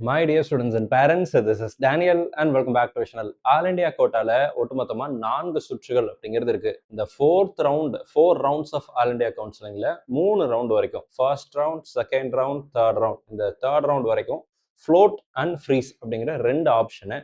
My dear students and parents, this is Daniel and welcome back to our channel. All India கோட்டால ஒட்டுமொத்தமா 4 சுற்றுகள் அப்படிங்கிறது இருக்கு. இந்த 4th round 4 rounds of All India கவுன்சிலிங்ல 3 round வரைக்கும் first round, second round, third round, இந்த third round வரைக்கும் float and freeze அப்படிங்கிற ரெண்டு ஆப்ஷனை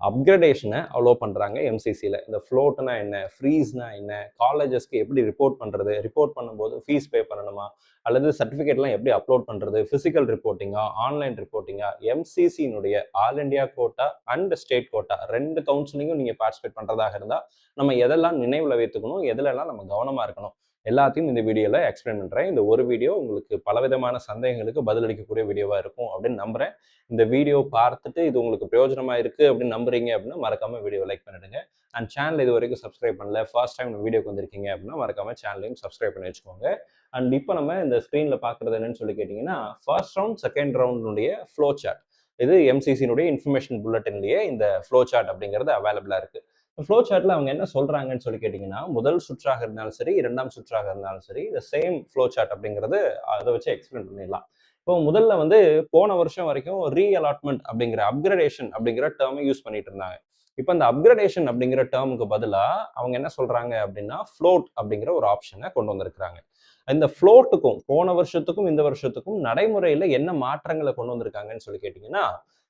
அப்கிரடேஷனை அலோவ் பண்ணுறாங்க எம்சிசியில். இந்த ஃப்ளோட்னா என்ன, ஃப்ரீஸ்னா என்ன, காலேஜஸ்க்கு எப்படி ரிப்போர்ட் பண்ணுறது, ரிப்போர்ட் பண்ணும்போது ஃபீஸ் பே பண்ணணுமா, அல்லது சர்டிஃபிகேட்லாம் எப்படி அப்லோட் பண்ணுறது, ஃபிசிக்கல் ரிப்போர்ட்டிங்கா, ஆன்லைன் ரிப்போர்ட்டிங்கா, எம்சிசியினுடைய all India quota and state quota ரெண்டு கவுன்சிலிங்கும் நீங்கள் பார்ட்டிசிபேட் பண்ணுறதாக இருந்தால் நம்ம எதெல்லாம் நினைவில் வைத்துக்கணும், எதுலெல்லாம் நம்ம கவனமாக இருக்கணும், எல்லாத்தையும் இந்த வீடியோவில் எக்ஸ்பிளைன் பண்ணுறேன். இந்த ஒரு வீடியோ உங்களுக்கு பலவிதமான சந்தேகங்களுக்கு பதிலளிக்கக்கூடிய வீடியோவாக இருக்கும் அப்படின்னு நம்புகிறேன். இந்த வீடியோ பார்த்துட்டு இது உங்களுக்கு பிரயோஜனமாக இருக்குது அப்படின்னு நம்புறீங்க அப்படின்னா மறக்காமல் வீடியோ லைக் பண்ணிடுங்க. அண்ட் சேனல் இது வரைக்கும் சப்ஸ்கிரைப் பண்ணல, ஃபர்ஸ்ட் டைம் வீடியோக்கு வந்திருக்கீங்க அப்படின்னா மறக்காமல் சேனலையும் சப்ஸ்கிரைப் பண்ணி வச்சுக்கோங்க. அண்ட் இப்போ நம்ம இந்த ஸ்க்ரீனில் பார்க்குறது என்னன்னு சொல்லி கேட்டிங்கன்னா, ஃபர்ஸ்ட் ரவுண்ட் செகண்ட் ரவுண்டுடைய ஃப்ளோ சார்ட். இது எம்சிசியினுடைய இன்ஃபர்மேஷன் புல்லட்டின்லேயே இந்த ஃப்ளோ சார்ட் அப்படிங்கிறது அவைலபிளாக இருக்குது. ஃப்ளோ சார்ட்ல அவங்க என்ன சொல்றாங்கன்னு சொல்லி கேட்டீங்கன்னா, முதல் சுற்றாக இருந்தாலும் சரி, இரண்டாம் சுற்றாக இருந்தாலும் சரி, இந்த சேம் ஃப்ளோ சார்ட் அப்படிங்கிறது அதை வச்சு எக்ஸ்பிளைன் பண்ணிடலாம். இப்போ முதல்ல வந்து போன வருஷம் வரைக்கும் ரீஅலாட்மெண்ட் அப்படிங்கிற அப்கிரடேஷன் அப்படிங்கிற டேர்மை யூஸ் பண்ணிட்டு இருந்தாங்க. இப்போ அந்த அப்கிரடேஷன் அப்படிங்கிற டேர்முக்கு பதிலாக அவங்க என்ன சொல்றாங்க அப்படின்னா, ஃப்ளோட் அப்படிங்கிற ஒரு ஆப்ஷனை கொண்டு வந்திருக்கிறாங்க. இந்த ஃப்ளோட்டுக்கும் போன வருஷத்துக்கும் இந்த வருஷத்துக்கும் நடைமுறையில் என்ன மாற்றங்களை கொண்டு வந்திருக்காங்கன்னு சொல்லி கேட்டீங்கன்னா,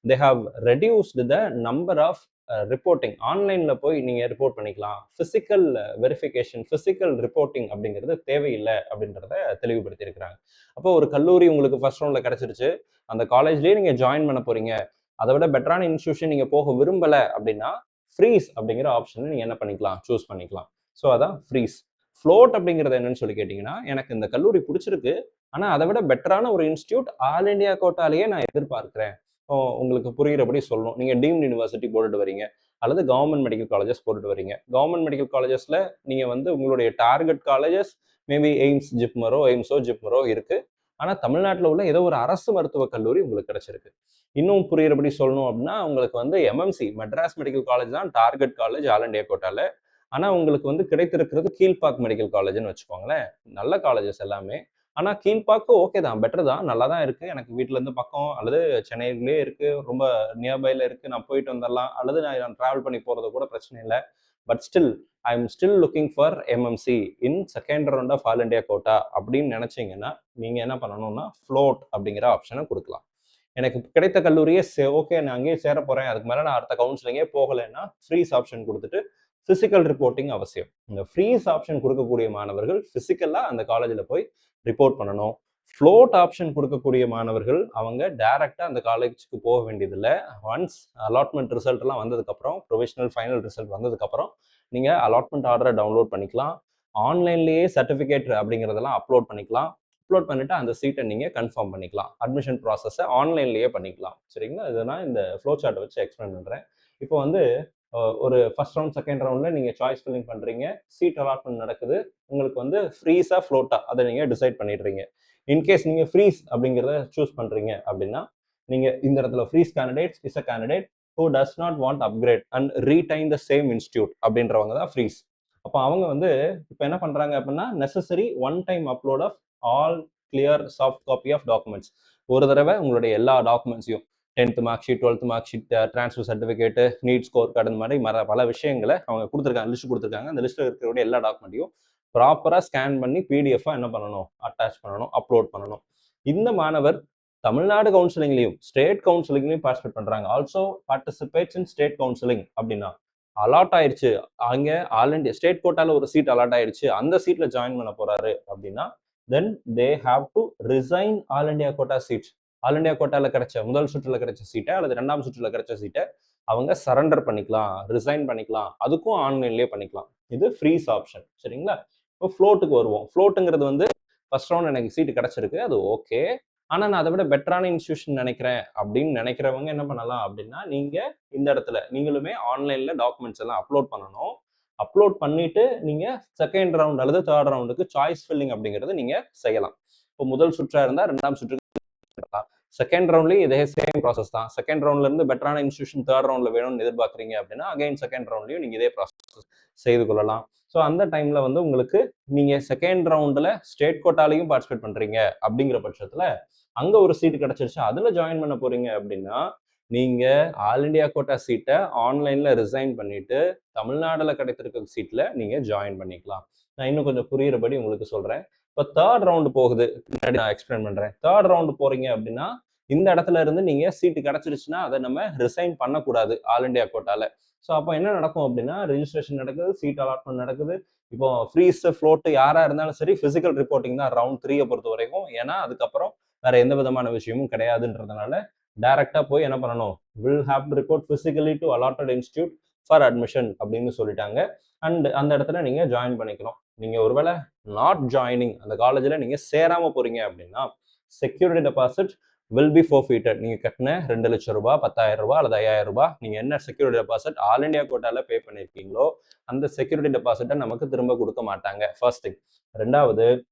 they have reduced the number of reporting. ஆன்லைன்ல போய் நீங்க ரிப்போர்ட் பண்ணிக்கலாம், பிசிக்கல் வெரிஃபிகேஷன், பிசிக்கல் ரிப்போர்ட்டிங் அப்படிங்கிறது தேவையில்லை அப்படின்றத தெளிவுபடுத்தி இருக்கிறாங்க. அப்போ ஒரு கல்லூரி உங்களுக்கு ஃபர்ஸ்ட் ரவுண்ட்ல கிடைச்சிருச்சு, அந்த காலேஜ்லயே நீங்க ஜாயின் பண்ண போறீங்க, அதை விட பெட்டரான இன்ஸ்டியூஷன் நீங்க போக விரும்பல அப்படின்னா ஃப்ரீஸ் அப்படிங்கிற ஆப்ஷனை நீங்க என்ன பண்ணிக்கலாம், சூஸ் பண்ணிக்கலாம். ஸோ அதான் ஃப்ரீஸ். ஃப்ளோட் அப்படிங்கிறது என்னன்னு சொல்லி கேட்டீங்கன்னா, எனக்கு இந்த கல்லூரி பிடிச்சிருக்கு, ஆனா அதை விட பெட்டரான ஒரு இன்ஸ்டியூட் ஆல் இண்டியா கோட்டாலேயே நான் எதிர்பார்க்கிறேன். உங்களுக்கு புரிகிறபடி சொல்லணும். நீங்க டீம்டு யூனிவர்சிட்டி போட்டுட்டு வரீங்க, அல்லது கவர்மெண்ட் மெடிக்கல் காலேஜஸ் போட்டுட்டு வரீங்க. கவர்மெண்ட் மெடிக்கல் காலேஜஸ்ல நீங்க வந்து உங்களுடைய டார்கெட் காலேஜஸ் மேபி எய்ம்ஸ் ஜிப்மரோ, எய்ம்ஸோ ஜிப்மரோ இருக்கு. ஆனா தமிழ்நாட்டில் உள்ள ஏதோ ஒரு அரசு மருத்துவக் கல்லூரி உங்களுக்கு கிடைச்சிருக்கு. இன்னும் புரிகிறபடி சொல்லணும் அப்படின்னா, உங்களுக்கு வந்து எம்எம்சி மெட்ராஸ் மெடிக்கல் காலேஜ் தான் டார்கெட் காலேஜ் ஆல் இண்டியா கோட்டால. ஆனா உங்களுக்கு வந்து கிடைத்திருக்கிறது கீழ்பாக் மெடிக்கல் காலேஜ்னு வச்சுக்கோங்களேன். நல்ல காலேஜஸ் எல்லாமே. ஆனா கீழ்பாக்கு ஓகே தான், பெட்டர் தான், நல்லா தான் இருக்கு. எனக்கு வீட்ல இருந்து பக்கம், அல்லது சென்னையிலே இருக்கு, ரொம்ப நியர்பைல இருக்கு, நான் போயிட்டு வந்துடலாம், அல்லது நான் டிராவல் பண்ணி போறது கூட பிரச்சனை இல்லை. But still I am still looking for MMC in second round of all India quota அப்படின்னு நினைச்சீங்கன்னா நீங்க என்ன பண்ணணும்னா ஃப்ளோட் அப்படிங்கிற ஆப்ஷனை கொடுக்கலாம். எனக்கு கிடைத்த கல்லூரியே ஓகே, நான் அங்கேயே சேர போறேன், அதுக்கு மேல நான் அடுத்த கவுன்சிலிங்கே போகலைன்னா ஃப்ரீஸ் ஆப்ஷன் கொடுத்துட்டு பிசிக்கல் ரிப்போர்ட்டிங் அவசியம். இந்த ஃப்ரீஸ் ஆப்ஷன் கொடுக்கக்கூடிய மாணவர்கள் பிசிக்கலா அந்த காலேஜில் போய் ரிப்போர்ட் பண்ணணும். ஃப்ளோட் ஆப்ஷன் கொடுக்கக்கூடிய மாணவர்கள் அவங்க டைரக்டா அந்த காலேஜுக்கு போக வேண்டியதில்லை. ஒன்ஸ் அலாட்மெண்ட் ரிசல்ட் எல்லாம் வந்ததுக்கு அப்புறம், ப்ரொவிஷனல் ஃபைனல் ரிசல்ட் வந்ததுக்கு அப்புறம் நீங்க அலாட்மெண்ட் ஆர்டரை டவுன்லோட் பண்ணிக்கலாம். ஆன்லைன்லேயே சர்டிஃபிகேட் அப்படிங்கிறதெல்லாம் அப்லோட் பண்ணிக்கலாம். அப்லோட் பண்ணிட்டு அந்த சீட்டை நீங்க கன்ஃபார்ம் பண்ணிக்கலாம். அட்மிஷன் ப்ராசஸை ஆன்லைன்லேயே பண்ணிக்கலாம். சரிங்களா? இதை நான் இந்த ஃப்ளோ சார்ட்டை வச்சு எக்ஸ்பிளைன் பண்றேன். இப்போ வந்து ஒரு ஃபர்ஸ்ட் ரவுண்ட் செகண்ட் ரவுண்ட்ல நீங்க சாய்ஸ் ஃபில்லிங் பண்றீங்க, சீட் அலாட்மெண்ட் நடக்குது, உங்களுக்கு வந்து ஃப்ரீஸா ஃப்ளோட்டா அதை நீங்க டிசைட் பண்ணிடுறீங்க. இன்கேஸ் நீங்க ஃப்ரீஸ் அப்படிங்கிறத சூஸ் பண்றீங்க அப்படின்னா, நீங்க இந்த இடத்துல freeze candidates is a candidate who does not want upgrade and retain the same institute அப்படின்றவங்க தான் ஃப்ரீஸ். அப்போ அவங்க வந்து இப்போ என்ன பண்றாங்க அப்படின்னா, necessary one time upload of all clear soft copy of documents. ஒரு தடவை உங்களுடைய எல்லா டாக்குமெண்ட்ஸையும் 10th mark sheet, 12th mark sheet, transfer certificate, NEET score card, இந்த மாதிரி பல விஷயங்களை அவங்க கொடுத்துருக்காங்க, லிஸ்ட் கொடுத்துருக்காங்க. அந்த லிஸ்ட்டில் இருக்கிற எல்லா டாக்குமெண்ட்டையும் ப்ராப்பராக ஸ்கேன் பண்ணி பிடிஎஃபாக என்ன பண்ணணும், அட்டாச் பண்ணணும், அப்லோட் பண்ணணும். இந்த மாணவர் தமிழ்நாடு கவுன்சிலிங்லையும் ஸ்டேட் கவுன்சிலிங்லையும் பார்ட்டிசிபேட் பண்றாங்க. ஆல்சோ பார்ட்டிசிபேட்ஸ் இன் ஸ்டேட் கவுன்சிலிங் அப்படின்னா அலாட் ஆயிடுச்சு, அங்கே ஆல் இண்டியா ஸ்டேட் கோட்டால ஒரு சீட் அலாட் ஆயிடுச்சு, அந்த சீட்ல ஜாயின் பண்ண போறாரு அப்படின்னா then they have to resign all India quota seats. All India கோட்டால கிடைச்ச முதல் சுற்றுல கிடைச்ச சீட்டை அல்லது இரண்டாம் சுற்றுல கிடைச்ச சீட்டை அவங்க சரண்டர் பண்ணிக்கலாம், ரிசைன் பண்ணிக்கலாம். அதுக்கும் ஆன்லைன்லேயே பண்ணிக்கலாம். இது ஃப்ரீஸ் ஆப்ஷன். சரிங்களா? இப்போ ஃப்ளோட்டுக்கு வருவோம். ஃப்ளோட்டுங்கிறது வந்து ஃபர்ஸ்ட் ரவுண்ட் எனக்கு சீட்டு கிடைச்சிருக்கு, அது ஓகே, ஆனா நான் அதை விட பெட்டரான இன்ஸ்டியூஷன் நினைக்கிறேன் அப்படின்னு நினைக்கிறவங்க என்ன பண்ணலாம் அப்படின்னா, நீங்க இந்த இடத்துல நீங்களுமே ஆன்லைன்ல டாக்குமெண்ட்ஸ் எல்லாம் அப்லோட் பண்ணணும். அப்லோட் பண்ணிட்டு நீங்க செகண்ட் ரவுண்ட் அல்லது தேர்ட் ரவுண்டுக்கு சாய்ஸ் ஃபில்லிங் அப்படிங்கிறது நீங்க செய்யலாம். இப்போ முதல் சுற்றா இருந்தா இரண்டாம் சுற்று, செகண்ட் ரவுண்ட்லயும் இதே சேம் ப்ராசஸ் தான். செகண்ட் ரவுண்ட்ல இருந்து பெட்டரான இன்ஸ்டியூஷன் தேர்ட் ரவுண்ட்ல வேணும்னு எதிர்பார்க்குறீங்க அப்படின்னா அகைன் செகண்ட் ரவுண்ட்லயும் நீங்க இதே ப்ராசஸ் செய்து கொள்ளலாம். ஸோ அந்த டைம்ல வந்து உங்களுக்கு நீங்க செகண்ட் ரவுண்ட்ல ஸ்டேட் கோட்டாலையும் பார்ட்டிசிபேட் பண்றீங்க அப்படிங்கிற பட்சத்துல அங்க ஒரு சீட் கிடைச்சிருச்சு, அதுல ஜாயின் பண்ண போறீங்க அப்படின்னா நீங்க ஆல் இண்டியா கோட்டா சீட்டை ஆன்லைன்ல ரிசைன் பண்ணிட்டு தமிழ்நாடுல கிடைத்திருக்க சீட்ல நீங்க ஜாயின் பண்ணிக்கலாம். நான் இன்னும் கொஞ்சம் புரியுறபடி உங்களுக்கு சொல்றேன். இப்போ தேர்ட் ரவுண்டு போகுது, நான் எக்ஸ்பிளைன் பண்றேன். தேர்ட் ரவுண்டு போறீங்க அப்படின்னா இந்த இடத்துல இருந்து நீங்க சீட்டு கிடைச்சிருச்சுன்னா அதை நம்ம ரிசைன் பண்ணக்கூடாது ஆல் இண்டியா கோட்டால. ஸோ அப்போ என்ன நடக்கும் அப்படின்னா ரிஜிஸ்ட்ரேஷன் நடக்குது, சீட் அலாட்மெண்ட் நடக்குது. இப்போ ஃப்ரீஸ் ஃப்ளோட் யாரா இருந்தாலும் சரி பிசிக்கல் ரிப்போர்ட்டிங் தான் ரவுண்ட் 3 பொறுத்த வரைக்கும். ஏன்னா அதுக்கப்புறம் வேற எந்த விதமான விஷயமும் கிடையாதுன்றதுனால டைரக்டா போய் என்ன பண்ணணும், will have to report physically to allotted institute for admission அப்படின்னு சொல்லிட்டாங்க. அண்ட் அந்த இடத்துல நீங்க ஜாயின் பண்ணிக்கணும். நீங்க ஒருவேளை நாட் ஜாயினிங், அந்த காலேஜ்ல நீங்க சேராம போறீங்க அப்படின்னா security deposit will be forfeited. நீங்க கட்டின 2 லட்சம் ரூபாய், 10,000 ரூபாய் அல்லது 5,000 ரூபாய் நீங்க என்ன செக்யூரிட்டி டெபாசிட் ஆல் இண்டியா கோட்டால பே பண்ணிருக்கீங்களோ அந்த செக்யூரிட்டி டெபாசிட்டை நமக்கு திரும்ப கொடுக்க மாட்டாங்க. First thing. ரெண்டாவது,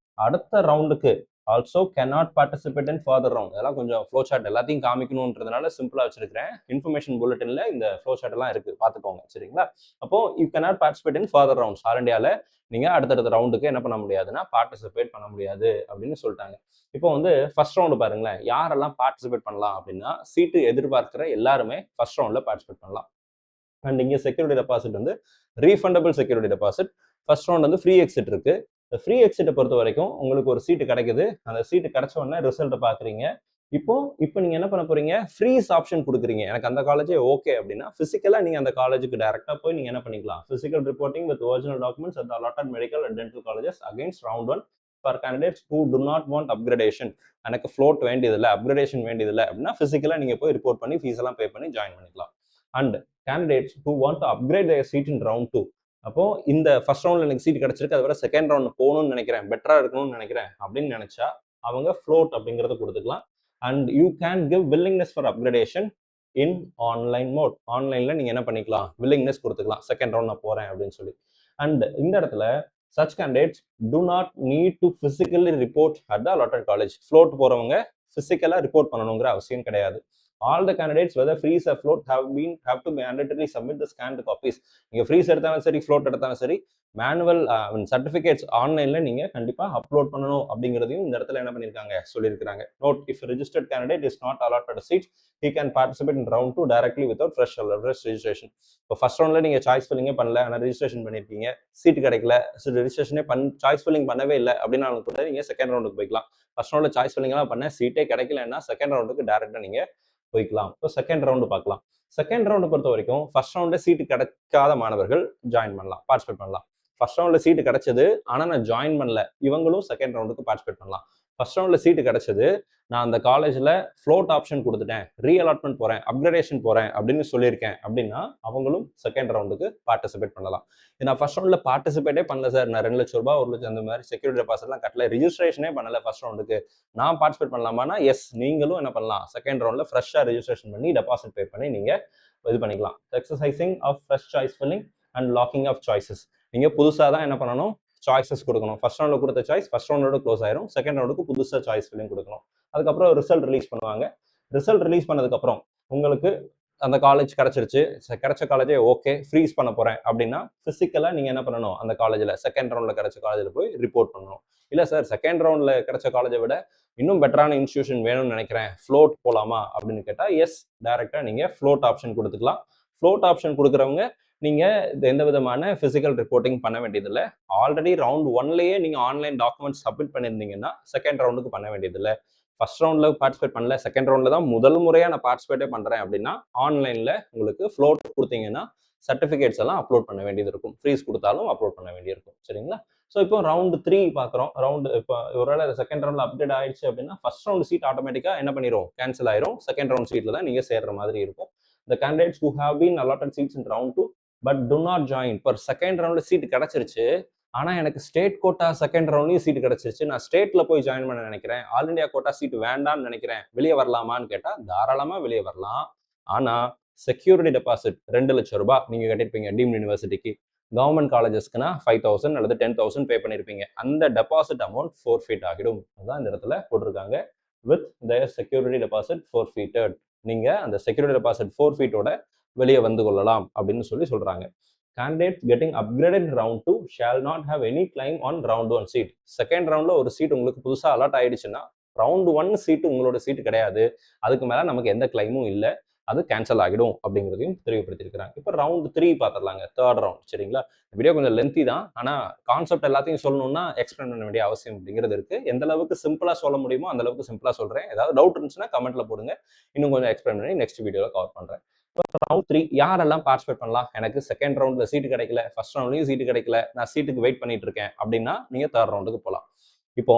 அடுத்த ரவுண்டுக்கு also cannot participate in further round. அதெல்லாம் கொஞ்சம் ஃப்ளோ சார்ட் எல்லாத்தையும் காமிக்கணுன்றதுனால சிம்பிளா வச்சிருக்கிறேன். இன்ஃபர்மேஷன் புல்லட்டின்ல இந்த ஃப்ளோ சார்ட் எல்லாம் இருக்கு, பாத்துக்கோங்க. சரிங்களா? அப்போ you cannot participate in further rounds. All இண்டியால நீங்க அடுத்தடுத்த ரவுண்டுக்கு என்ன பண்ண முடியாதுன்னா பார்ட்டிசிபேட் பண்ண முடியாது அப்படின்னு சொல்லிட்டாங்க. இப்போ வந்து ஃபர்ஸ்ட் ரவுண்டு பாருங்களேன், யாரெல்லாம் பார்ட்டிசிபேட் பண்ணலாம் அப்படின்னா சீட்டு எதிர்பார்க்கிற எல்லாருமே ஃபர்ஸ்ட் ரவுண்ட்ல பார்ட்டிசிபேட் பண்ணலாம். அண்ட் இங்கே செக்யூரிட்டி டெபாசிட் வந்து refundable security deposit. First round வந்து ஃப்ரீ எக்ஸிட் இருக்கு. இந்த ஃப்ரீ எக்ஸிட்டை பொறுத்த வரைக்கும் உங்களுக்கு ஒரு சீட்டு கிடைக்குது. அந்த சீட்டு கிடைச்ச உடனே ரிசல்ட்டை பார்க்குறீங்க. இப்போ நீங்க என்ன பண்ண போறீங்க, ஃப்ரீஸ் ஆப்ஷன் கொடுக்குறீங்க. எனக்கு அந்த காலேஜே ஓகே அப்படின்னா பிசிக்கலா நீங்க அந்த காலேஜுக்கு டைரக்டா போய் நீங்க என்ன பண்ணிக்கலாம், physical reporting with original documents at allotted medical and dental colleges against round 1 for candidates who to not want upgradation. எனக்கு ஃப்ளோட் வேண்டியதில்லை, அப்கிரேடேஷன் வேண்டியதில்லை அப்படின்னா பிசிக்கலா நீங்க போய் ரிப்போர்ட் பண்ணி ஃபீஸ் எல்லாம் பே பண்ணி ஜாயின் பண்ணிக்கலாம். And candidates who want to upgrade their seat in round 2. அப்போ இந்த ஃபர்ஸ்ட் ரவுண்ட்ல எனக்கு சீட் கிடைச்சிருக்கு, அதை விட செகண்ட் ரவுண்ட் போகணும்னு நினைக்கிறேன், பெட்டரா இருக்கணும்னு நினைக்கிறேன் அப்படின்னு நினைச்சா அவங்க ஃப்ளோட் அப்படிங்கறத கொடுத்துக்கலாம். And you can give willingness for upgradation in online mode. ஆன்லைன்ல நீங்க என்ன பண்ணிக்கலாம், வில்லிங்னஸ் கொடுத்துக்கலாம், செகண்ட் ரவுண்ட் நான் போறேன் அப்படின்னு சொல்லி. அண்ட் இந்த இடத்துல such candidates do not need to physically report at the allotted college. Float போறவங்க பிசிக்கலா ரிப்போர்ட் பண்ணணுங்கிற அவசியம் கிடையாது. All the candidates, whether freeze or float, have to mandatorily submit the scanned copies. நீங்க ஃப்ரீஸ் எடுத்தாலும் சரி, ஃப்ளோட் எடுத்தாலும் சரி, மேனுவல் சர்டிஃபிகேட்ஸ் ஆன்லைன்ல நீங்க கண்டிப்பா அப்லோட் பண்ணணும் அப்படிங்கிறதையும் இந்த இடத்துல என்ன பண்ணிருக்காங்க, சொல்லியிருக்காங்க. Note, if registered candidate is not allotted a seat, he can participate in round 2 directly without fresh registration. இப்போ ஃபர்ஸ்ட் ரவுண்ட்ல நீங்க சாய்ஸ் ஃபில்லிங்கே பண்ணல, ஆனால் ரெஜிஸ்ட்ரேஷன் பண்ணிருக்கீங்க, சீட் கிடைக்கல, ரெஜிஸ்ட்ரேஷனே சாய்ஸ் ஃபில்லிங் பண்ணவே இல்லை அப்படின்னா கூட நீங்க செகண்ட் ரவுண்டுக்கு போய்க்கலாம். ஃபர்ஸ்ட் ரவுண்ட்ல சாய்ஸ் ஃபில்லிங் எல்லாம் பண்ண சீட்டே கிடைக்கலன்னா செகண்ட் ரவுண்டுக்கு டைரக்டா நீங்க போய்க்கலாம். இப்போ செகண்ட் ரவுண்டு பார்க்கலாம். செகண்ட் ரவுண்டு பொறுத்த வரைக்கும் ஃபர்ஸ்ட் ரவுண்ட்ல சீட்டு கிடைக்காத மாணவர்கள் ஜாயின் பண்ணலாம், பார்ட்டிசிபேட் பண்ணலாம். ஃபர்ஸ்ட் ரவுண்ட்ல சீட்டு கிடைச்சது, ஆனா நான் ஜாயின் பண்ணல, இவங்களும் செகண்ட் ரவுண்டுக்கு பார்ட்டிசிபேட் பண்ணலாம். ஃபர்ஸ்ட் ரவுண்ட்ல சீட்டு கிடைச்சது, நான் அந்த காலேஜ்ல ஃப்ளோட் ஆப்ஷன் கொடுத்துட்டேன், ரீ அலாட்மெண்ட் போறேன், அப்கிரேடேஷன் போறேன் அப்படின்னு சொல்லியிருக்கேன் அப்படின்னா அவங்களும் செகண்ட் ரவுண்டுக்கு பார்ட்டிசிபேட் பண்ணலாம். நான் ஃபர்ஸ்ட் ரவுண்ட்ல பார்ட்டிசிபேட்டே பண்ணல சார், நான் 2 லட்சம் ரூபாய் 1 லட்சம் அந்த மாதிரி செக்யூரிட்டி டெபாசிட்லாம் கட்டல, ரிஜிஸ்ட்ரேஷனே பண்ணல ஃபர்ஸ்ட் ரவுண்டுக்கு, நான் பார்ட்டிசிபேட் பண்ணலாமான்னா எஸ், நீங்களும் என்ன பண்ணலாம், செகண்ட் ரவுண்ட்ல ஃப்ரெஷ்ஷா ரெஜிஸ்ட்ரேஷன் பண்ணி டெபாசிட் பே பண்ணி நீங்க இது பண்ணிக்கலாம். Exercising of fresh choice filling and locking of choices. நீங்க புதுசா தான் என்ன பண்ணணும், சாய்ஸஸ் கொடுக்கணும். ஃபர்ஸ்ட் ரவுண்ட்ல கொடுத்த சாய்ஸ் ஃபர்ஸ்ட் ரவுண்டோட க்ளோஸ் ஆயிரும், செகண்ட் ரவுண்டுக்கு புதுசா சாய்ஸ் ஃபில்லிங் கொடுக்கணும். அதுக்கப்புறம் ரிசல்ட் ரிலீஸ் பண்ணுவாங்க. ரிசல்ட் ரிலீஸ் பண்ணதுக்கு அப்புறம் உங்களுக்கு அந்த காலேஜ் கிடைச்சிருச்சு, கிடைச்ச காலேஜே ஓகே, ஃப்ரீஸ் பண்ண போறேன் அப்படின்னா பிசிக்கலா நீங்க என்ன பண்ணணும், அந்த காலேஜ்ல செகண்ட் ரவுண்ட்ல கிடைச்ச காலேஜ்ல போய் ரிப்போர்ட் பண்ணணும். இல்ல சார், செகண்ட் ரவுண்ட்ல கிடைச்ச காலேஜை விட இன்னும் பெட்டரான இன்ஸ்டிடியூஷன் வேணும்னு நினைக்கிறேன், ஃப்ளோட் போலாமா அப்படின்னு கேட்டா எஸ், டைரக்டா நீங்க ஃப்ளோட் ஆப்ஷன் கொடுத்துக்கலாம். ஃப்ளோட் ஆப்ஷன் கொடுக்குறவங்க நீங்க எந்த விதமான பிசிக்கல் ரிப்போர்ட்டிங் பண்ண வேண்டியதில்லை. ஆல்ரெடி ரவுண்ட் 1லயே நீங்க ஆன்லைன் டாக்குமெண்ட்ஸ் சப்மிட் பண்ணியிருந்தீங்கன்னா செகண்ட் ரவுண்டுக்கு பண்ண வேண்டியதில்லை. ஃபர்ஸ்ட் ரவுண்ட்ல பார்ட்டிசிபேட் பண்ணல, செகண்ட் ரவுண்ட்ல தான் முதல் முறையா நான் பார்ட்டிசிபேட்டே பண்றேன் அப்படின்னா ஆன்லைன்ல உங்களுக்கு ஃப்ளோட் கொடுத்தீங்கன்னா சர்டிபிகேட்ஸ் எல்லாம் அப்லோட் பண்ண வேண்டியது இருக்கும், ஃப்ரீஸ் கொடுத்தாலும் அப்லோட் பண்ண வேண்டியிருக்கும். சரிங்களா? ஸோ இப்போ ரவுண்ட் 3 பார்க்குறோம். ரவுண்டு இப்போ ஒருவேளை செகண்ட் ரவுண்ட்ல அப்டேட் ஆயிடுச்சு அப்படின்னா ஃபர்ஸ்ட் ரவுண்ட் சீட் ஆட்டோமேட்டிக்கா என்ன பண்ணிடும், கேன்சல் ஆயிரும். செகண்ட் ரவுண்ட் சீட்ல தான் நீங்க சேர்ற மாதிரி இருக்கும். The candidates who have been allotted seats in round 2 but do not join. இப்போ செகண்ட் ரவுண்ட்ல சீட் கிடைச்சிருச்சு, ஆனா எனக்கு ஸ்டேட் கோட்டா செகண்ட் ரவுண்ட்லயும் சீட் கிடைச்சிருச்சு, நான் ஸ்டேட்ல போய் ஜாயின் பண்ண நினைக்கிறேன், ஆல் இண்டியா கோட்டா சீட் வேண்டாம்னு நினைக்கிறேன், வெளியே வரலாமான்னு கேட்டா தாராளமா வெளியே வரலாம். ஆனா செக்யூரிட்டி டெபாசிட் 2 லட்சம் ரூபாய் நீங்க கட்டிருப்பீங்க டீம்ட் யூனிவர்சிட்டிக்கு, கவர்மெண்ட் காலேஜஸ்க்குனா 5,000 அல்லது 10,000 பே பண்ணிருப்பீங்க, அந்த டெபாசிட் அமௌண்ட் ஃபோர்ஃபீட் ஆகிடும். அதான் இந்த இடத்துல போட்டிருக்காங்க, with their security deposit forfeited. நீங்க அந்த செக்யூரிட்டி டெபாசிட் ஃபோர்ஃபீட்டோட வெளியே வந்து கொள்ளலாம் அப்படின்னு சொல்றாங்க. Candidates getting upgraded in round 2 shall not have any claim on round 1 seat. Second ரவுண்ட்ல ஒரு சீட் உங்களுக்கு புதுசா அலாட் ஆயிடுச்சுன்னா ரவுண்ட் 1 சீட்டு உங்களோட சீட்டு கிடையாது, அதுக்கு மேலே நமக்கு எந்த கிளைமும் இல்லை, அது கேன்சல் ஆகிடும் அப்படிங்கிறதையும் தெளிவுபடுத்தியிருக்கிறாங்க. இப்போ ரவுண்ட் 3 பார்த்துடலாங்க, தேர்ட் ரவுண்ட். சரிங்களா? வீடியோ கொஞ்சம் லென்த்தி தான், ஆனால் கான்செப்ட் எல்லாத்தையும் சொல்லணும்னா எக்ஸ்பிளைன் பண்ண வேண்டிய அவசியம் அப்படிங்கிறது இருக்கு. எந்த அளவுக்கு சிம்பிளாக சொல்ல முடியுமோ அந்த அளவுக்கு சிம்பிளாக சொல்கிறேன். ஏதாவது டவுட் இருந்துச்சுன்னா கமெண்ட்ல போடுங்க, இன்னும் கொஞ்சம் எக்ஸ்பிளைன் பண்ணி நெக்ஸ்ட் வீடியோவில் கவர் பண்ணுறேன். ரவுண்ட் 3 யாரெல்லாம் பார்ட்டிசிபேட் பண்ணலாம்? எனக்கு செகண்ட் ரவுண்ட்ல சீட்டு கிடைக்கல, ஃபர்ஸ்ட் ரவுண்ட்லயும் சீட்டு கிடைக்கல, நான் சீட்டுக்கு வெயிட் பண்ணிட்டு இருக்கேன் அப்படின்னா நீங்க தேர்ட் ரவுண்டுக்கு போகலாம். இப்போ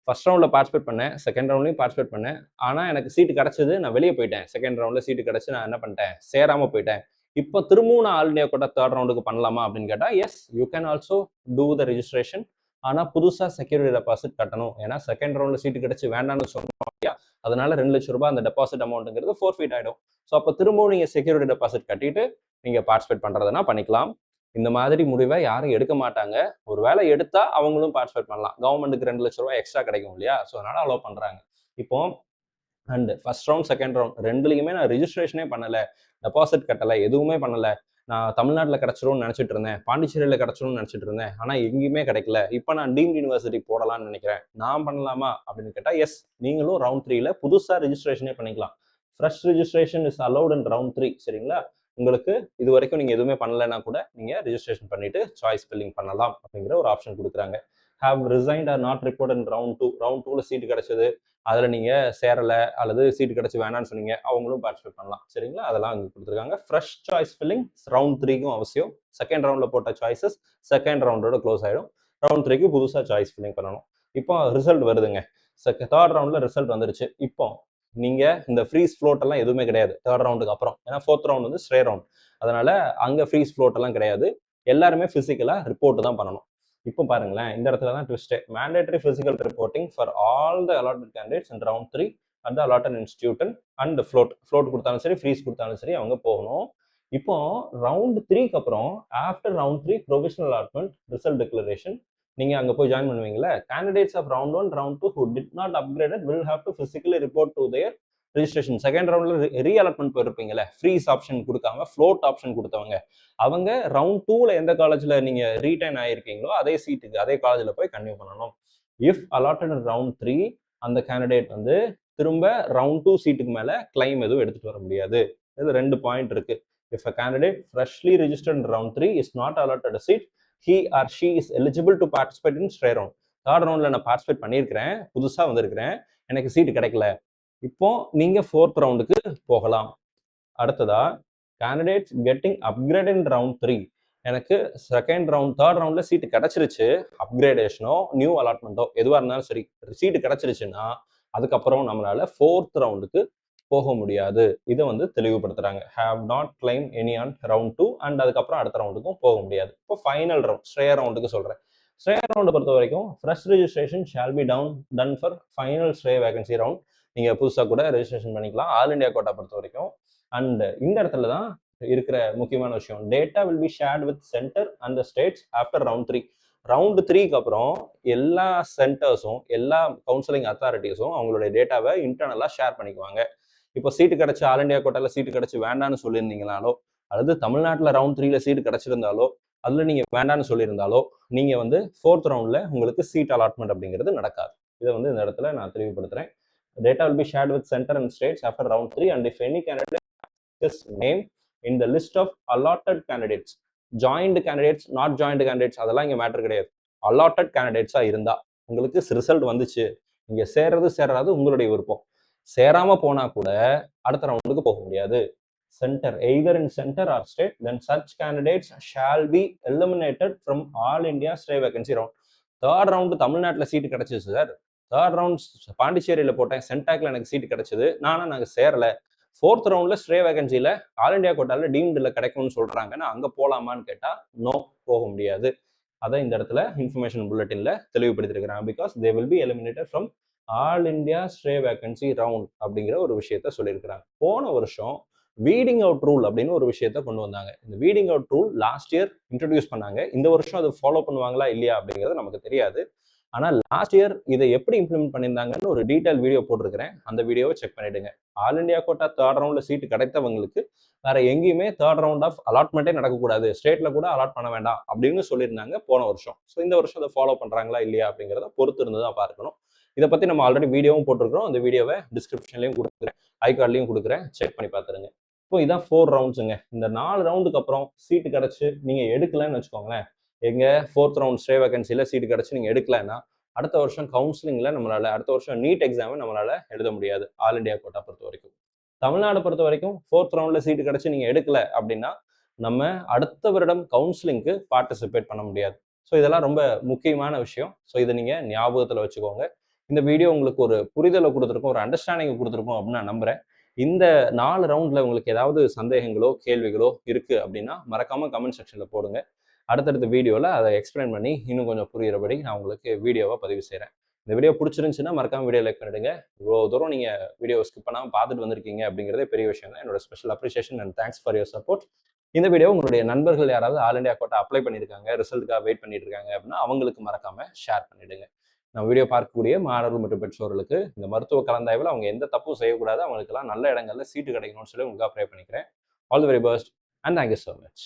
ஃபர்ஸ்ட் ரவுண்ட்ல பார்ட்டிசிபேட் பண்ணேன், செகண்ட் ரவுண்ட்லயும் பார்ட்டிசிபேட் பண்ணேன், ஆனா எனக்கு சீட்டு கிடைச்சது, நான் வெளியே போயிட்டேன். செகண்ட் ரவுண்ட்ல சீட்டு கிடைச்சு நான் என்ன பண்ணிட்டேன், சேராம போயிட்டேன். இப்போ திரும்பவும் நான் ஆல் இண்டியா கோட்டா தேர்ட் ரவுண்டுக்கு பண்ணலாமா அப்படின்னு கேட்டா, yes you can also do the registration. ஆனா புதுசா செக்யூரிட்டி டெபாசிட் கட்டணும். ஏன்னா செகண்ட் ரவுண்ட்ல சீட்டு கிடைச்சு வேண்டாம்னு சொன்னோம் இல்லையா, அதனால 2 லட்சம் ரூபாய் அந்த டெபாசிட் அமௌண்ட்ங்கிறது ஃபோர்ஃபீட் ஆயிடும். ஸோ அப்போ திரும்பவும் நீங்க செக்யூரிட்டி டெபாசிட் கட்டிட்டு நீங்க பார்ட்டிசிபேட் பண்றதுனா பண்ணிக்கலாம். இந்த மாதிரி முடிவை யாரும் எடுக்க மாட்டாங்க. ஒரு வேலை எடுத்தா அவங்களும் பார்ட்டிசிபேட் பண்ணலாம். கவர்மெண்ட்டுக்கு 2 லட்சம் ரூபாய் எக்ஸ்ட்ரா கிடைக்கும் இல்லையா, ஸோ அதனால அலோவ் பண்றாங்க. இப்போ and first round second round ரெண்டுலையுமே நான் ரிஜிஸ்ட்ரேஷனே பண்ணல, டெபாசிட் கட்டலை, எதுவுமே பண்ணல. நான் தமிழ்நாட்டில் கிடைச்சிரும்னு நினைச்சிட்டு இருந்தேன், பாண்டிச்சேரியில் கிடைச்சிரும்னு நினைச்சிட்டு இருந்தேன், ஆனால் எங்கேயுமே கிடைக்கல. இப்போ நான் டீம்டு யூனிவர்சிட்டி போடலாம்னு நினைக்கிறேன், நான் பண்ணலாமா அப்படின்னு கேட்டால் எஸ், நீங்களும் ரவுண்ட் 3ல புதுசாக ரிஜிஸ்ட்ரேஷனே பண்ணிக்கலாம். Fresh registration is allowed in round 3. சரிங்களா? உங்களுக்கு இது வரைக்கும் நீங்க எதுவுமே பண்ணலைன்னா கூட நீங்க ரிஜிஸ்ட்ரேஷன் பண்ணிட்டு சாய்ஸ் ஃபில்லிங் பண்ணலாம் அப்படிங்கிற ஒரு ஆப்ஷன் கொடுக்குறாங்க. Have resigned or not report in round 2. Round 2ல சீட்டு கிடைச்சது, அதில் நீங்கள் சேரலை அல்லது சீட்டு கிடைச்சி வேணான்னு சொன்னீங்க, அவங்களும் பார்ட்டிசிபேட் பண்ணலாம். சரிங்களா? அதெல்லாம் அங்கே கொடுத்துருக்காங்க. ஃப்ரெஷ் சாய்ஸ் ஃபில்லிங் ரவுண்ட் 3க்கும் அவசியம். செகண்ட் ரவுண்டில் போட்ட சாய்ஸஸ் செகண்ட் ரவுண்டோட க்ளோஸ் ஆகிடும். ரவுண்ட் 3க்கு புதுசாக சாய்ஸ் ஃபில்லிங் பண்ணணும். இப்போ ரிசல்ட் வருதுங்க. தேர்ட் ரவுண்டில் ரிசல்ட் வந்துருச்சு. இப்போ நீங்கள் இந்த ஃப்ரீஸ் ஃப்ளோட் எல்லாம் எதுவுமே கிடையாது தேர்ட் ரவுண்டுக்கு அப்புறம். ஏன்னா ஃபோர்த் ரவுண்ட் வந்து ஸ்ட்ரே ரவுண்ட், அதனால அங்கே ஃப்ரீஸ் ஃப்ளோட் எல்லாம் கிடையாது. எல்லாருமே ஃபிசிக்கலாக ரிப்போர்ட் தான் பண்ணணும். இப்போ பாருங்களேன், இந்த இடத்துல தான் ட்விஸ்டே. Mandatory physical reporting for all the allotted candidates in round 3 at the allotted institute and float கொடுத்தாலும் சரி, ஃப்ரீஸ் கொடுத்தாலும் சரி, அவங்க போகணும். இப்போ ரவுண்ட் 3க்கு அப்புறம் after round 3 provisional allotment result declaration, நீங்க அங்க போய் ஜாயின் பண்ணுவீங்களா? Candidates of round 1 round 2 who did not upgraded will have to physically report to their registration. Second ரவுண்ட்ல ரீஅலாட்மெண்ட் போயிருப்பீங்கல்ல, ஃப்ரீஸ் ஆப்ஷன் கொடுக்காம ஃப்ளோட் ஆப்ஷன் கொடுத்தவங்க, அவங்க ரவுண்ட் 2ல எந்த காலேஜ்ல நீங்க ரீடைன் ஆயிருக்கீங்களோ அதே சீட்டுக்கு அதே காலேஜ்ல போய் கன்டினியூ பண்ணணும். இஃப் அலாட்டட் இன் ரவுண்ட் 3, அந்த கேண்டிடேட் வந்து திரும்ப ரவுண்ட் 2 சீட்டுக்கு மேல கிளைம் எதுவும் எடுத்துட்டு வர முடியாது. இது 2 பாயிண்ட் இருக்கு. If a candidate freshly registered in round 3 is not allotted a seat, he or she is eligible to participate in straight round. Third ரவுண்ட்ல நான் பார்ட்டிசிபேட் பண்ணியிருக்கிறேன், புதுசா வந்திருக்கிறேன், எனக்கு சீட்டு கிடைக்கல, இப்போ நீங்க ஃபோர்த் ரவுண்டுக்கு போகலாம். அடுத்ததா கேண்டிடேட்ஸ் கெட்டிங் அப்கிரேட் இன் ரவுண்ட் 3, எனக்கு செகண்ட் ரவுண்ட் தேர்ட் ரவுண்ட்ல சீட்டு கிடைச்சிருச்சு, அப்கிரேடேஷனோ நியூ அலாட்மெண்ட்டோ எதுவாக இருந்தாலும் சரி, சீட்டு கிடைச்சிருச்சுன்னா அதுக்கப்புறம் நம்மளால ஃபோர்த் ரவுண்டுக்கு போக முடியாது. இதை வந்து தெளிவுபடுத்துறாங்க. Have not claim any on round 2 and அதுக்கப்புறம் அடுத்த ரவுண்டுக்கும் போக முடியாது. இப்போ ஃபைனல் ரவுண்ட் ஸ்ட்ரே ரவுண்டுக்கு சொல்றேன். ஸ்ட்ரே ரவுண்டை பொறுத்த வரைக்கும் fresh registration shall be done for final stray vacancy round. நீங்க புதுசாக கூட ரெஜிஸ்ட்ரேஷன் பண்ணிக்கலாம் ஆல் இண்டியா கோட்டா பொறுத்த வரைக்கும். அண்ட் இந்த இடத்துல தான் இருக்கிற முக்கியமான விஷயம், data will be shared with center and the states after round 3. Round 3க்கு அப்புறம் எல்லா சென்டர்ஸும் எல்லா கவுன்சிலிங் அத்தாரிட்டிஸும் அவங்களுடைய டேட்டாவை இன்டர்னலாக ஷேர் பண்ணிக்குவாங்க. இப்போ சீட்டு கிடைச்சி ஆல் இண்டியா கோட்டால சீட்டு கிடைச்சி வேண்டான்னு சொல்லியிருந்தீங்கனாலோ, அல்லது தமிழ்நாட்டில் ரவுண்ட் 3ல சீட்டு கிடைச்சிருந்தாலோ, அதில் நீங்க வேண்டான்னு சொல்லியிருந்தாலோ, நீங்க வந்து ஃபோர்த் ரவுண்ட்ல உங்களுக்கு சீட் அலாட்மெண்ட் அப்படிங்கிறது நடக்காது. இதை வந்து இந்த இடத்துல நான் தெளிவுபடுத்துறேன். Data will be shared with center and states after round 3 and if any candidate is name in the list of allotted candidates, joint candidates not joint candidates அதெல்லாம் இங்கே மேட்டர் கிடையாது. அலாட்டட் கேண்டிடேட்ஸா இருந்தா உங்களுக்கு ரிசல்ட் வந்துச்சு, இங்க சேராது உங்களுடைய விருப்பம். சேராம போனா கூட அடுத்த ரவுண்டுக்கு போக முடியாது. Center either in center or state, then such candidates shall be eliminated from all India stray vacancy round. Third round தமிழ்நாட்டில் சீட்டு கிடைச்சிச்சு சார், தேர்ட் ரவுண்ட் பாண்டிச்சேரியில் போட்டேன், சென்டாக்ல எனக்கு சீட்டு கிடைச்சது, நாங்கள் சேரல, ஃபோர்த் ரவுண்ட்ல ஸ்ட்ரே வேகன்சியில் ஆல் இண்டியா கோட்டால டீம்டுல கிடைக்கும்னு சொல்றாங்க, நான் அங்கே போகலாமான்னு கேட்டால் நோ, போக முடியாது. அதை இந்த இடத்துல இன்ஃபர்மேஷன் புல்லட்டின்ல தெளிவுபடுத்திருக்கிறாங்க. Because they will be eliminated from all India stray vacancy round அப்படிங்கிற ஒரு விஷயத்த சொல்லியிருக்கிறாங்க. போன வருஷம் வீடிங் அவுட் ரூல் அப்படின்னு ஒரு விஷயத்த கொண்டு வந்தாங்க. இந்த weeding out rule last year introduce பண்ணாங்க. இந்த வருஷம் அதை ஃபாலோ பண்ணுவாங்களா இல்லையா அப்படிங்கிறது நமக்கு தெரியாது. ஆனால் லாஸ்ட் இயர் இதை எப்படி இம்ப்ளிமெண்ட் பண்ணியிருந்தாங்கன்னு ஒரு டீடைல் வீடியோ போட்டிருக்கிறேன், அந்த வீடியோவை செக் பண்ணிடுங்க. ஆல் இண்டியா கோட்டா தேர்ட் ரவுண்ட்ல சீட்டு கிடைத்தவங்களுக்கு வேற எங்கேயுமே தேர்ட் ரவுண்ட் ஆஃப் அலாட்மெண்ட்டே நடக்கக்கூடாது, ஸ்டேட்ல கூட அலாட் பண்ண வேண்டாம் அப்படின்னு சொல்லியிருந்தாங்க போன வருஷம். ஸோ இந்த வருஷம் அதை ஃபாலோ பண்றாங்களா இல்லையா அப்படிங்கிறத பொறுத்து இருந்து தான் பார்க்கணும். இதை பற்றி நம்ம ஆல்ரெடி வீடியோவும் போட்டிருக்கிறோம். அந்த வீடியோவை டிஸ்கிரிப்ஷன்லையும் கொடுக்குறேன், ஐகார்ட்லையும் கொடுக்குறேன், செக் பண்ணி பார்த்துருங்க. இப்போ இதான் 4 ரவுண்ட்ஸுங்க. இந்த 4 ரவுண்டுக்கு அப்புறம் சீட்டு கிடச்சி நீங்கள் எடுக்கலைன்னு வச்சுக்கோங்களேன், எங்கள் 4th ரவுண்ட் ஸ்டே வேகன்சியில் சீட்டு கிடச்சி நீங்கள் எடுக்கலைன்னா அடுத்த வருஷம் கவுன்சிலிங்கில் நம்மளால், அடுத்த வருஷம் நீட் எக்ஸாமை நம்மளால் எழுத முடியாது. ஆல் இண்டியா கோட்டா பொறுத்த வரைக்கும். தமிழ்நாடு பொறுத்த வரைக்கும் 4th ரவுண்டில் சீட்டு கிடச்சி நீங்கள் எடுக்கலை அப்படின்னா நம்ம அடுத்த வருடம் கவுன்சிலிங்க்கு பார்ட்டிசிபேட் பண்ண முடியாது. ஸோ இதெல்லாம் ரொம்ப முக்கியமான விஷயம். ஸோ இதை நீங்கள் ஞாபகத்தில் வச்சுக்கோங்க. இந்த வீடியோ உங்களுக்கு ஒரு புரிதலை கொடுத்துருக்கும், ஒரு அண்டர்ஸ்டாண்டிங்கை கொடுத்துருக்கும் அப்படின்னு நான் நம்புகிறேன். இந்த 4 ரவுண்டில் உங்களுக்கு ஏதாவது சந்தேகங்களோ கேள்விகளோ இருக்குது அப்படின்னா மறக்காமல் கமெண்ட் செக்ஷனில் போடுங்க. அடுத்தடுத்த வீடியோவில் அதை எக்ஸ்பிளைன் பண்ணி இன்னும் கொஞ்சம் புரிகிறபடி நான் உங்களுக்கு வீடியோவை பதிவு செய்கிறேன். இந்த வீடியோ பிடிச்சிருந்துச்சுன்னா மறக்காம வீடியோ லைக் பண்ணிடுங்க. இவ்வளோ தூரம் நீங்கள் வீடியோ ஸ்கிப் பண்ணாமல் பார்த்துட்டு வந்திருக்கீங்க அப்படிங்கிறதே பெரிய விஷயம் தான். என்னோட special appreciation and thanks for your support. இந்த வீடியோ உங்களுடைய நண்பர்கள் யாராவது ஆல் இண்டியா கோட்டா அப்ளை பண்ணியிருக்காங்க, ரிசல்ட்டுக்காக வெயிட் பண்ணிட்டு இருக்காங்க அப்படின்னா அவங்களுக்கு மறக்காம ஷேர் பண்ணிடுங்க. நான் வீடியோ பார்க்கக்கூடிய மாணவர்கள் மற்றும் பெற்றோர்களுக்கு இந்த மருத்துவ கலந்தாய்வில் அவங்க எந்த தப்பும் செய்யக்கூடாது, அவங்களுக்கெல்லாம் நல்ல இடங்கள்ல சீட்டு கிடைக்கணும்னு சொல்லி உங்களுக்காக ப்ரே பண்ணிக்கிறேன். All the very best and thank you so much.